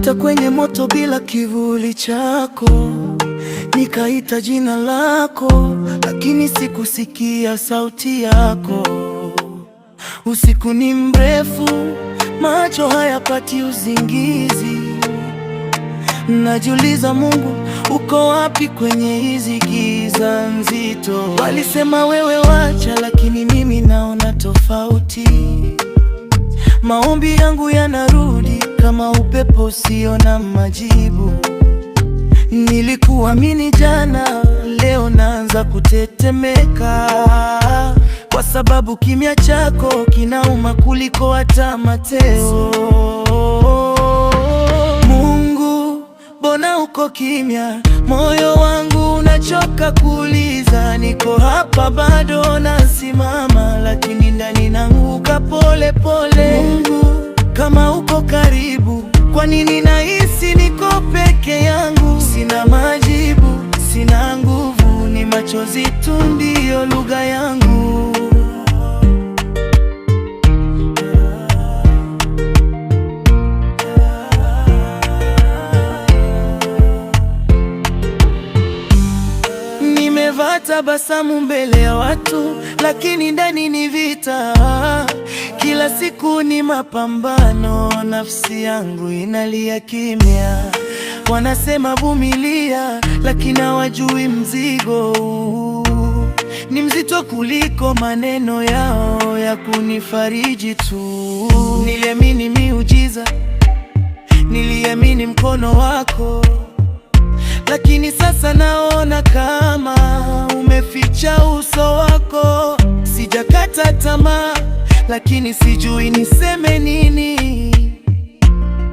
Nilipita kwenye moto bila kivuli chako, nikaita jina lako, lakini sikusikia sauti yako. Usiku ni mrefu, macho hayapati usingizi. Najiuliza, Mungu uko wapi kwenye hizi giza nzito? Walisema wewe wacha, lakini mimi naona tofauti. Maombi yangu yanarudi kama upepo usio na majibu. Nilikuamini jana, leo naanza kutetemeka, kwa sababu kimya chako kinauma kuliko hata mateso. Mungu, mbona uko kimya? Moyo wangu unachoka kuuliza. Niko hapa bado nasimama, lakini ndani naanguka pole pole. Mungu, kama uko karibu, kwa nini nahisi niko peke yangu? Sina majibu, sina nguvu, ni machozi tu ndiyo lugha yangu. Nimevaa tabasamu mbele ya watu, lakini ndani ni vita. Kila siku ni mapambano, nafsi yangu inalia kimya. Wanasema vumilia, lakini hawajui mzigo ni mzito kuliko maneno yao ya kunifariji tu. Niliamini miujiza, niliamini mkono wako, lakini sasa naona kama umeficha uso wako. Sijakata tamaa, lakini sijui niseme nini,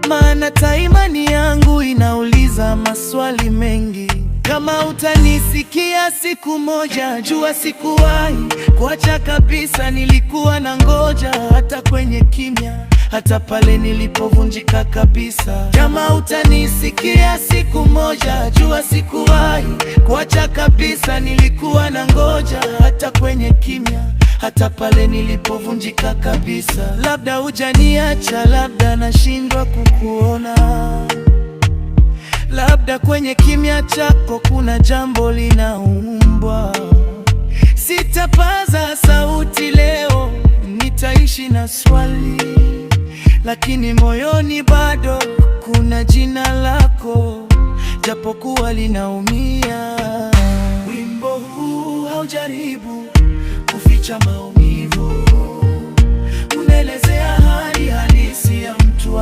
maana imani yangu inauliza maswali mengi. Kama utanisikia siku moja, jua sikuwahi kuacha kabisa. Nilikuwa na ngoja hata kwenye kimya, hata pale nilipovunjika kabisa. Kama utanisikia siku moja, jua sikuwahi kuacha kabisa. Nilikuwa na ngoja hata kwenye kimya, hata pale nilipovunjika kabisa. Labda hujaniacha, labda nashindwa kukuona, labda kwenye kimya chako kuna jambo linaumbwa. Sitapaza sauti leo, nitaishi na swali, lakini moyoni bado kuna jina lako, japokuwa linaumia. Wimbo huu haujaribu kuficha maumivu, unaelezea hali halisi ya mtu